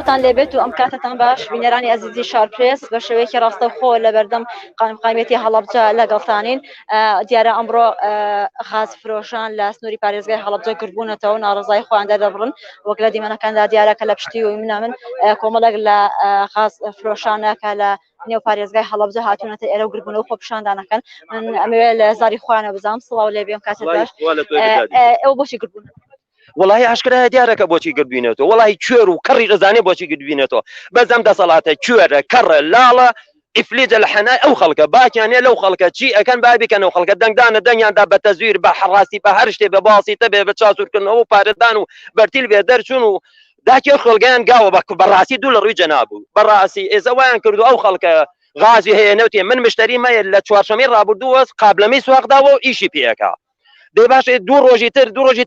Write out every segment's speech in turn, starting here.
سڵاتان لێبێت و ئەم کاتتان باش بینەرانی ئەزیزی شارپرس بە شێوەیەکی ڕاستەوخۆ لە بەردەم قایمەتی هەڵەبجە لەگەڵتانین. دیارە ئەمڕۆ غاز فرۆشان لە سنووری پارێزگای هەڵەبجە گربوونەتەوە و ناڕزای خۆیان دەدەبڕن وەک لە دیمەنەکاندا دیارەکە لە پشتی و من کۆمەڵێک لە غاز فرۆشانەکە لە نێو پارێزگای هەڵەبجە هاتوونەتە ئێرە و گربوونەوە خۆ پیشاندانەکەن. من ئەمەوێت لە زاری خۆیانە بزانم. سڵاو لێ بێم کاتت باش. ئەوە بۆچی گربوون؟ والله عشکرا دیارەکە بۆچی گربینێتەوە والله کوێر و کەڕی ڕزانێ بۆچی گربینێتەوە بەزەم دەسەڵاتە کوێرە کەڕە لاڵە ئیفلیجە لە حەنای ئەو خەڵکە باکیانێ لەو خەڵکە چی ئەەکەن بابیکەنەوە خەڵکە دەنگدانە دەنگیاندا بە تەزویر بە حڕاستی بە هەر شتێ بە باڵسیتە بێ بە چاسوورکردنەوە و پارێدان و بەرتیل بێ دەرچوون و داکی خەڵگەیان گاوە بەڕاستی دوو لە ڕووی جەنابوو بەڕاستی ئێستا وایان کردو ئەو خەڵکە غازی هەیە نەوتێ من مشتری مەیە لە چوارشەمەی ڕابردووە قابلەمەی سواقداوە و ئیشی پێەکە دەی باشێ دوو ڕۆژی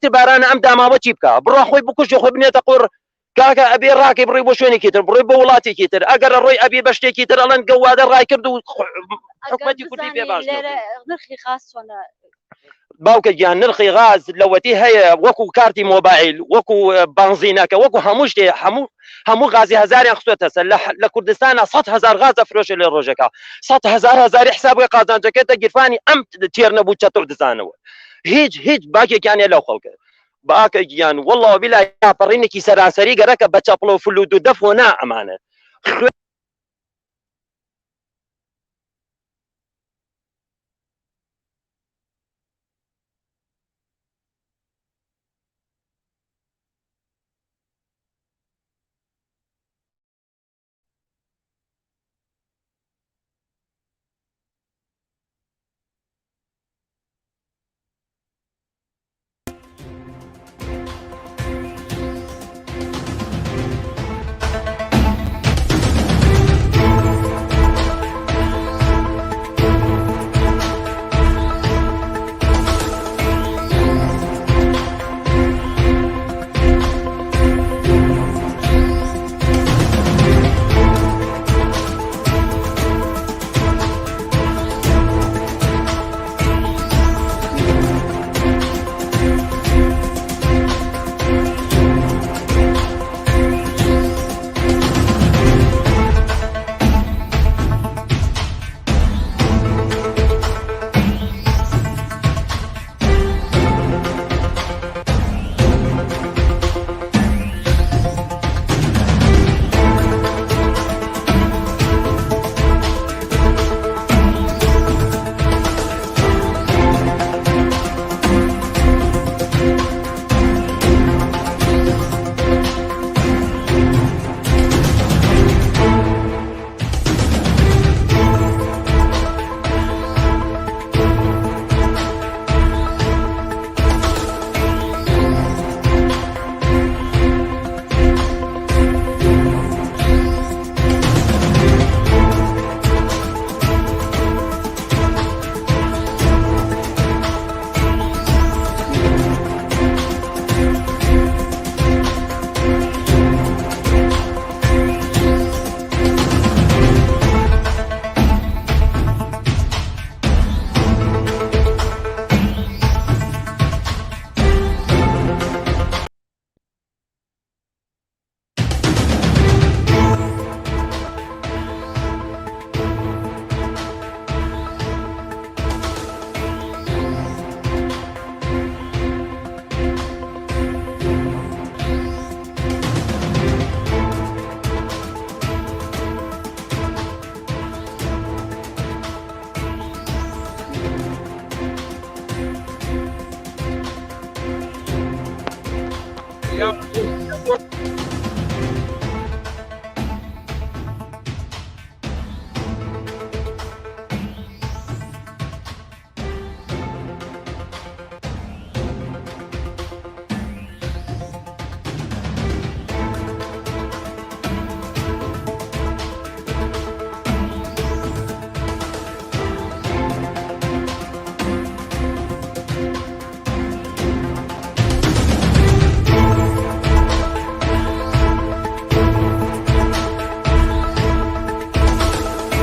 تر بارانە ئەم داماوە چی بکە بڕۆ خۆی بکوژی خۆی بنێتە قوڕ کاکە ئەبێ ڕاکەی بڕی بۆ شوێنێکی تر بڕۆی بۆ وڵاتێکی تر ئەگەر ڕۆی ئەبێ بە شتێکی تر ئەڵەن گەوادە ڕای کرد و حکومەتی کوردی پێ باش نرخی غاز چۆنە؟ باوکە گیان نرخی غاز لەوەتی هەیە وەکو کارتی مۆبایل وەکو بنزینەکە وەکو هەموو شتێ هەموو غازی هەزاریان خستوتە سەر لە کوردستانە 100,000 غاز ئەفرۆشێ لە ڕۆژەکە 100,000 حسابی قازانجەکەتە گیرفانی ئەم تێر نەبوو چەتر دزانەوە هیچ باکێکیانێ لەو خەڵکە باکە گیان والله بلا پەڕینێکی سەراسەری گەرەکە بە چەپڵ و فلود و دەف و نا ئەمانە